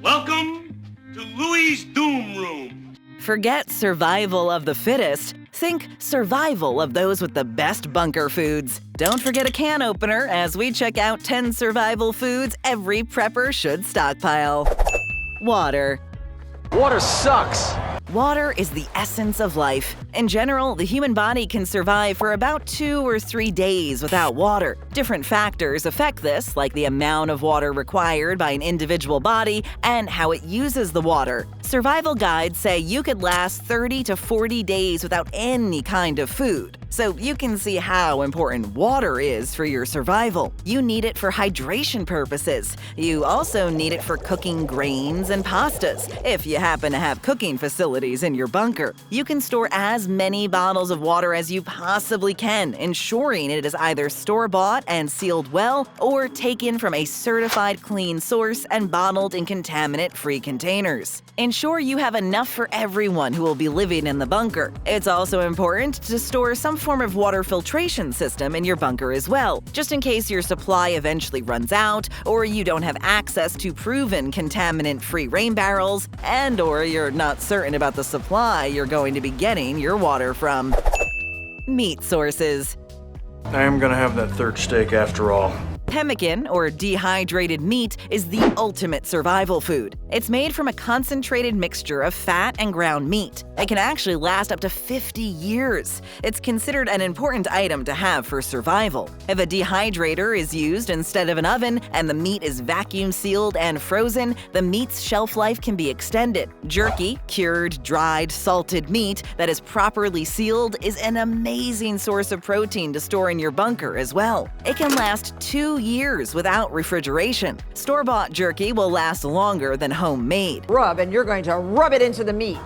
Welcome to Louie's Doom Room. Forget survival of the fittest. Think survival of those with the best bunker foods. Don't forget a can opener as we check out 10 survival foods every prepper should stockpile. Water. Water sucks. Water is the essence of life. In general, the human body can survive for about 2 or 3 days without water. Different factors affect this, like the amount of water required by an individual body and how it uses the water. Survival guides say you could last 30 to 40 days without any kind of food. So you can see how important water is for your survival. You need it for hydration purposes. You also need it for cooking grains and pastas, if you happen to have cooking facilities in your bunker. You can store as many bottles of water as you possibly can, ensuring it is either store-bought and sealed well, or taken from a certified clean source and bottled in contaminant-free containers. Ensure you have enough for everyone who will be living in the bunker. It's also important to store some form of water filtration system in your bunker as well, just in case your supply eventually runs out, or you don't have access to proven contaminant-free rain barrels, and/or you're not certain about the supply you're going to be getting your water from. Meat sources. I am gonna have that third steak after all. Pemmican, or dehydrated meat, is the ultimate survival food. It's made from a concentrated mixture of fat and ground meat. It can actually last up to 50 years. It's considered an important item to have for survival. If a dehydrator is used instead of an oven and the meat is vacuum sealed and frozen, the meat's shelf life can be extended. Jerky, cured, dried, salted meat that is properly sealed, is an amazing source of protein to store in your bunker as well. It can last 2 years without refrigeration. Store-bought jerky will last longer than homemade. Rub, and you're going to rub it into the meat.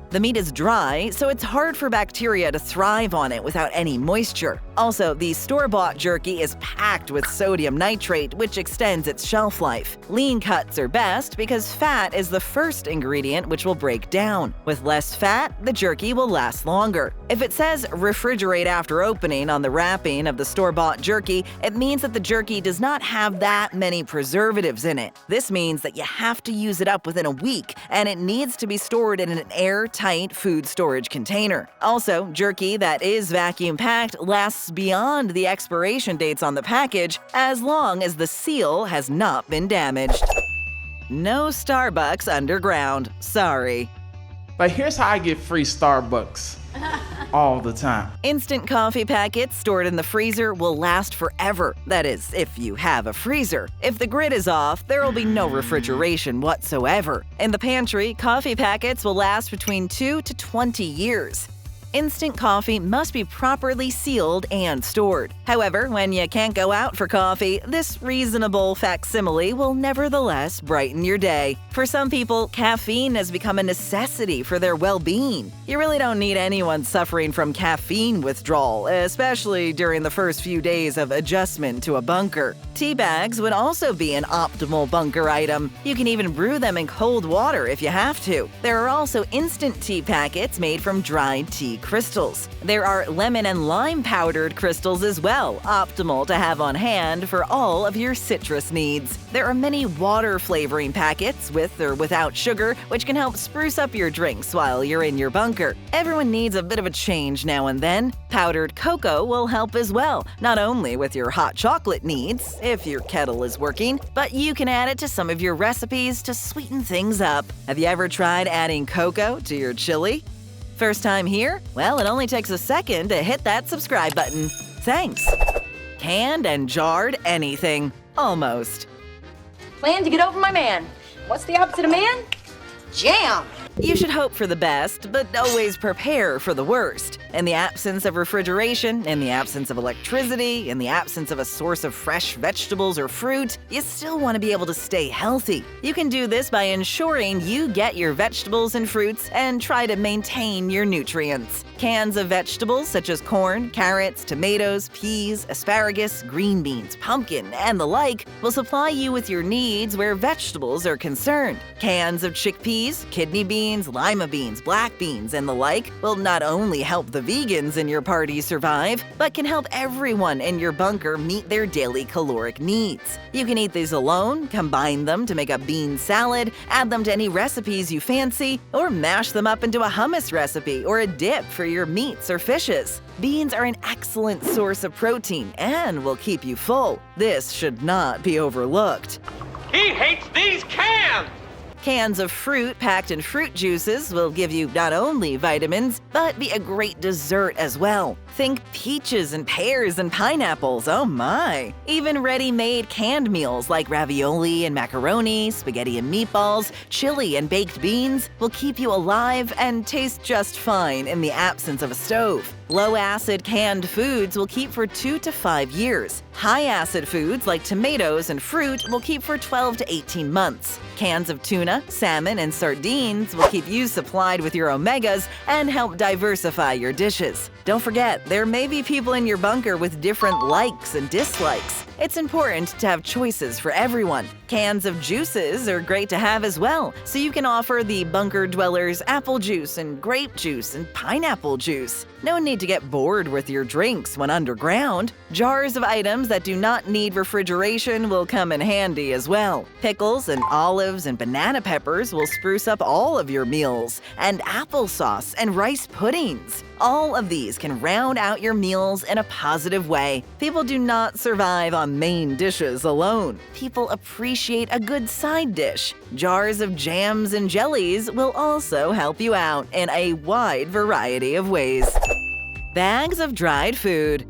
The meat is dry, so it's hard for bacteria to thrive on it without any moisture. Also, the store-bought jerky is packed with sodium nitrate, which extends its shelf life. Lean cuts are best because fat is the first ingredient which will break down. With less fat, the jerky will last longer. If it says refrigerate after opening on the wrapping of the store-bought jerky, it means that the jerky does not have that many preservatives in it. This means that you have to use it up within a week, and it needs to be stored in an airtight food storage container. Also, jerky that is vacuum-packed lasts beyond the expiration dates on the package as long as the seal has not been damaged. No Starbucks underground. Sorry. But here's how I get free Starbucks all the time. Instant coffee packets stored in the freezer will last forever. That is, if you have a freezer. If the grid is off, there will be no refrigeration whatsoever. In the pantry, coffee packets will last between 2 to 20 years. Instant coffee must be properly sealed and stored. However, when you can't go out for coffee, this reasonable facsimile will nevertheless brighten your day. For some people, caffeine has become a necessity for their well-being. You really don't need anyone suffering from caffeine withdrawal, especially during the first few days of adjustment to a bunker. Tea bags would also be an optimal bunker item. You can even brew them in cold water if you have to. There are also instant tea packets made from dried tea crystals. There are lemon and lime powdered crystals as well, optimal to have on hand for all of your citrus needs. There are many water flavoring packets with or without sugar, which can help spruce up your drinks while you're in your bunker. Everyone needs a bit of a change now and then. Powdered cocoa will help as well, not only with your hot chocolate needs, if your kettle is working, but you can add it to some of your recipes to sweeten things up. Have you ever tried adding cocoa to your chili? First time here? Well, it only takes a second to hit that subscribe button. Thanks. Canned and jarred anything. Almost. Plan to get over my man. What's the opposite of man? Jam. You should hope for the best, but always prepare for the worst. In the absence of refrigeration, in the absence of electricity, in the absence of a source of fresh vegetables or fruit, you still want to be able to stay healthy. You can do this by ensuring you get your vegetables and fruits and try to maintain your nutrients. Cans of vegetables such as corn, carrots, tomatoes, peas, asparagus, green beans, pumpkin, and the like will supply you with your needs where vegetables are concerned. Cans of chickpeas, kidney beans, lima beans, black beans, and the like will not only help the vegans in your party survive, but can help everyone in your bunker meet their daily caloric needs. You can eat these alone, combine them to make a bean salad, add them to any recipes you fancy, or mash them up into a hummus recipe or a dip for your meats or fishes. Beans are an excellent source of protein and will keep you full. This should not be overlooked. He hates these cans! Cans of fruit packed in fruit juices will give you not only vitamins, but be a great dessert as well. Think peaches and pears and pineapples, oh my! Even ready-made canned meals like ravioli and macaroni, spaghetti and meatballs, chili and baked beans will keep you alive and taste just fine in the absence of a stove. Low-acid canned foods will keep for 2 to 5 years. High-acid foods like tomatoes and fruit will keep for 12 to 18 months. Cans of tuna, salmon, and sardines will keep you supplied with your omegas and help diversify your dishes. Don't forget, there may be people in your bunker with different likes and dislikes. It's important to have choices for everyone. Cans of juices are great to have as well, so you can offer the bunker dwellers apple juice and grape juice and pineapple juice. No need to get bored with your drinks when underground. Jars of items that do not need refrigeration will come in handy as well. Pickles and olives and banana peppers will spruce up all of your meals, and applesauce and rice puddings. All of these can round out your meals in a positive way. People do not survive on main dishes alone. People appreciate a good side dish. Jars of jams and jellies will also help you out in a wide variety of ways. Bags of dried food.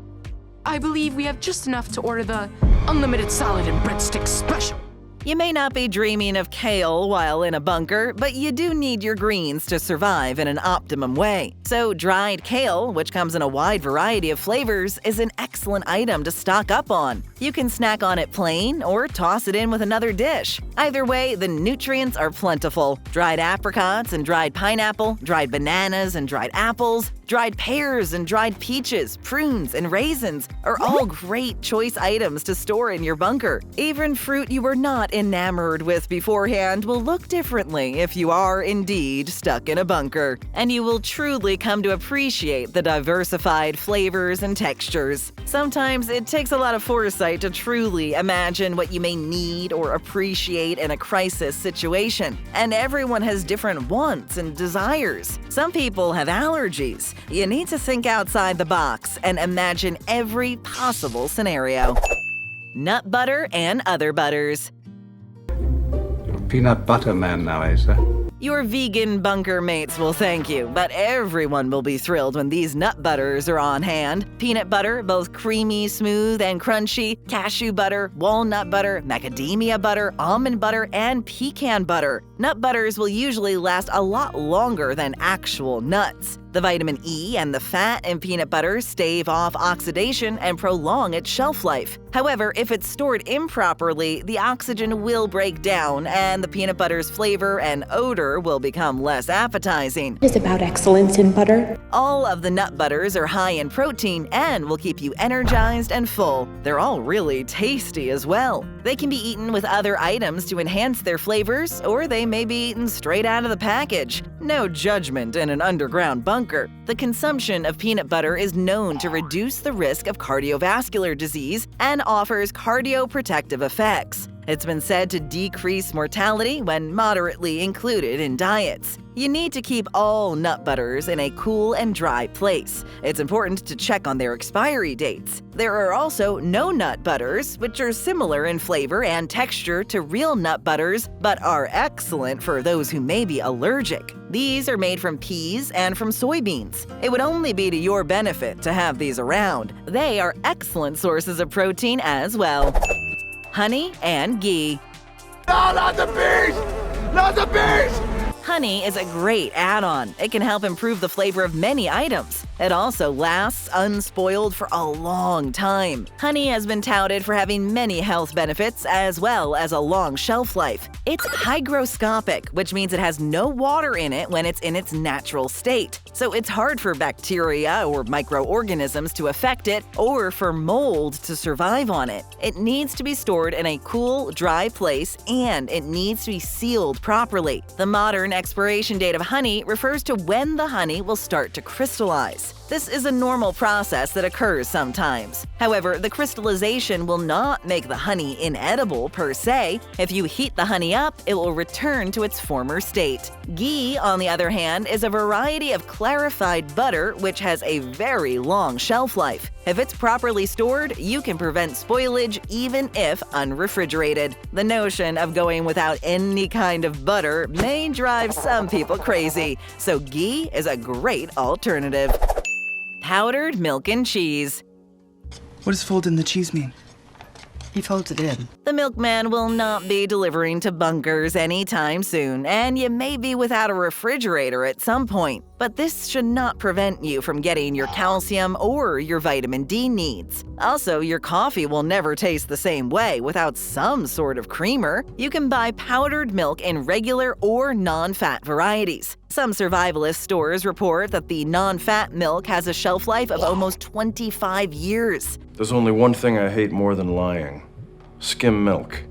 I believe we have just enough to order the unlimited salad and breadsticks special. You may not be dreaming of kale while in a bunker, but you do need your greens to survive in an optimum way. So dried kale, which comes in a wide variety of flavors, is an excellent item to stock up on. You can snack on it plain or toss it in with another dish. Either way, the nutrients are plentiful. Dried apricots and dried pineapple, dried bananas and dried apples, dried pears and dried peaches, prunes, and raisins are all great choice items to store in your bunker. Even fruit you were not enamored with beforehand will look differently if you are indeed stuck in a bunker, and you will truly come to appreciate the diversified flavors and textures. Sometimes it takes a lot of foresight to truly imagine what you may need or appreciate in a crisis situation, and everyone has different wants and desires. Some people have allergies. You need to think outside the box and imagine every possible scenario. Nut butter and other butters. Peanut butter man now, eh, sir? Your vegan bunker mates will thank you, but everyone will be thrilled when these nut butters are on hand. Peanut butter, both creamy, smooth, and crunchy, cashew butter, walnut butter, macadamia butter, almond butter, and pecan butter. Nut butters will usually last a lot longer than actual nuts. The vitamin E and the fat in peanut butter stave off oxidation and prolong its shelf life. However, if it's stored improperly, the oxygen will break down and the peanut butter's flavor and odor will become less appetizing. It is about excellence in butter. All of the nut butters are high in protein and will keep you energized and full. They're all really tasty as well. They can be eaten with other items to enhance their flavors, or they may be eaten straight out of the package. No judgment in an underground bunker. The consumption of peanut butter is known to reduce the risk of cardiovascular disease and offers cardioprotective effects. It's been said to decrease mortality when moderately included in diets. You need to keep all nut butters in a cool and dry place. It's important to check on their expiry dates. There are also no-nut butters, which are similar in flavor and texture to real nut butters, but are excellent for those who may be allergic. These are made from peas and from soybeans. It would only be to your benefit to have these around. They are excellent sources of protein as well. Honey and ghee. No, not the bees! Not the bees! Honey is a great add-on. It can help improve the flavor of many items. It also lasts unspoiled for a long time. Honey has been touted for having many health benefits as well as a long shelf life. It's hygroscopic, which means it has no water in it when it's in its natural state. So it's hard for bacteria or microorganisms to affect it or for mold to survive on it. It needs to be stored in a cool, dry place and it needs to be sealed properly. The modern expiration date of honey refers to when the honey will start to crystallize. This is a normal process that occurs sometimes. However, the crystallization will not make the honey inedible per se. If you heat the honey up, it will return to its former state. Ghee, on the other hand, is a variety of clarified butter which has a very long shelf life. If it's properly stored, you can prevent spoilage even if unrefrigerated. The notion of going without any kind of butter may drive some people crazy, so ghee is a great alternative. Powdered milk and cheese. What does folding the cheese mean? He folds it in. The milkman will not be delivering to bunkers anytime soon, and you may be without a refrigerator at some point. But this should not prevent you from getting your calcium or your vitamin D needs. Also, your coffee will never taste the same way without some sort of creamer. You can buy powdered milk in regular or non-fat varieties. Some survivalist stores report that the non-fat milk has a shelf life of almost 25 years. There's only one thing I hate more than lying: skim milk.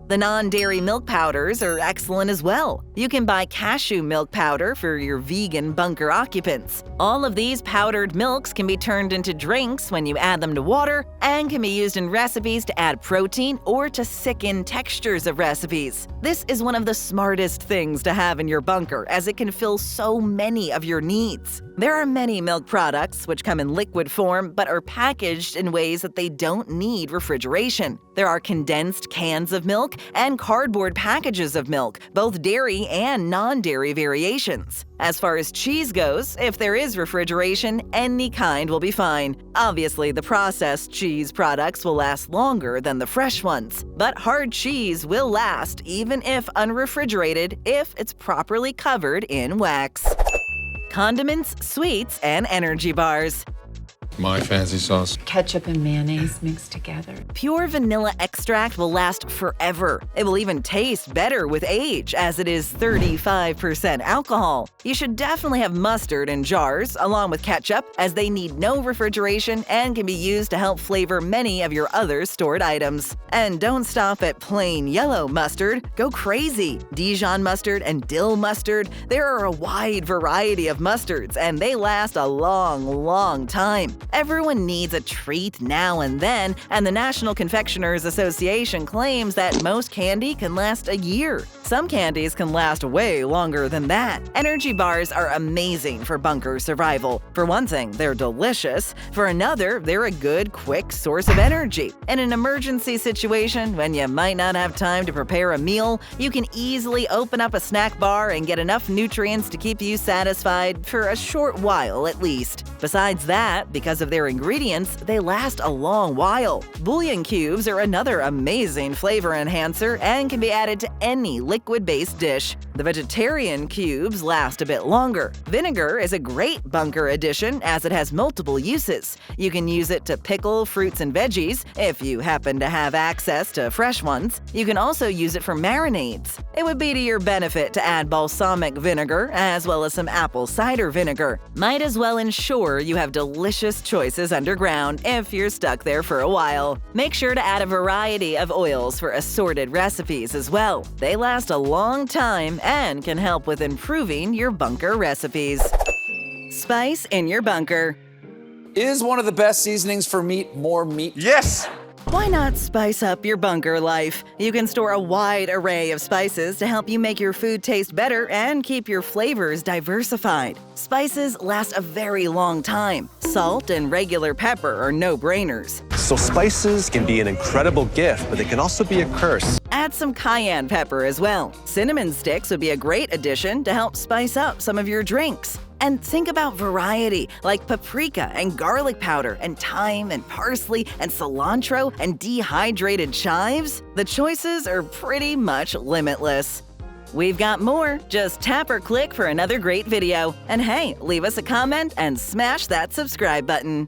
The non-dairy milk powders are excellent as well. You can buy cashew milk powder for your vegan bunker occupants. All of these powdered milks can be turned into drinks when you add them to water and can be used in recipes to add protein or to sicken textures of recipes. This is one of the smartest things to have in your bunker as it can fill so many of your needs. There are many milk products which come in liquid form but are packaged in ways that they don't need refrigeration. There are condensed cans of milk and cardboard packages of milk, both dairy and non-dairy variations. As far as cheese goes, if there is refrigeration, any kind will be fine. Obviously, the processed cheese products will last longer than the fresh ones, but hard cheese will last even if unrefrigerated if it's properly covered in wax. Condiments, sweets, and energy bars. My fancy sauce. Ketchup and mayonnaise mixed together. Pure vanilla extract will last forever. It will even taste better with age, as it is 35% alcohol. You should definitely have mustard in jars, along with ketchup, as they need no refrigeration and can be used to help flavor many of your other stored items. And don't stop at plain yellow mustard. Go crazy! Dijon mustard and dill mustard. There are a wide variety of mustards, and they last a long time. Everyone needs a treat now and then, and the National Confectioners Association claims that most candy can last a year. Some candies can last way longer than that. Energy bars are amazing for bunker survival. For one thing, they're delicious. For another, they're a good, quick source of energy. In an emergency situation, when you might not have time to prepare a meal, you can easily open up a snack bar and get enough nutrients to keep you satisfied for a short while at least. Besides that, because of their ingredients, they last a long while. Bouillon cubes are another amazing flavor enhancer and can be added to any liquid-based dish. The vegetarian cubes last a bit longer. Vinegar is a great bunker addition as it has multiple uses. You can use it to pickle fruits and veggies, if you happen to have access to fresh ones. You can also use it for marinades. It would be to your benefit to add balsamic vinegar as well as some apple cider vinegar. Might as well ensure you have delicious choices underground if you're stuck there for a while. Make sure to add a variety of oils for assorted recipes as well. They last a long time and can help with improving your bunker recipes. Spice in your bunker. Is one of the best seasonings for meat more meat? Yes! Why not spice up your bunker life? You can store a wide array of spices to help you make your food taste better and keep your flavors diversified. Spices last a very long time. Salt and regular pepper are no-brainers. So spices can be an incredible gift, but they can also be a curse. Add some cayenne pepper as well. Cinnamon sticks would be a great addition to help spice up some of your drinks. And think about variety, like paprika and garlic powder and thyme and parsley and cilantro and dehydrated chives. The choices are pretty much limitless. We've got more. Just tap or click for another great video. And hey, leave us a comment and smash that subscribe button.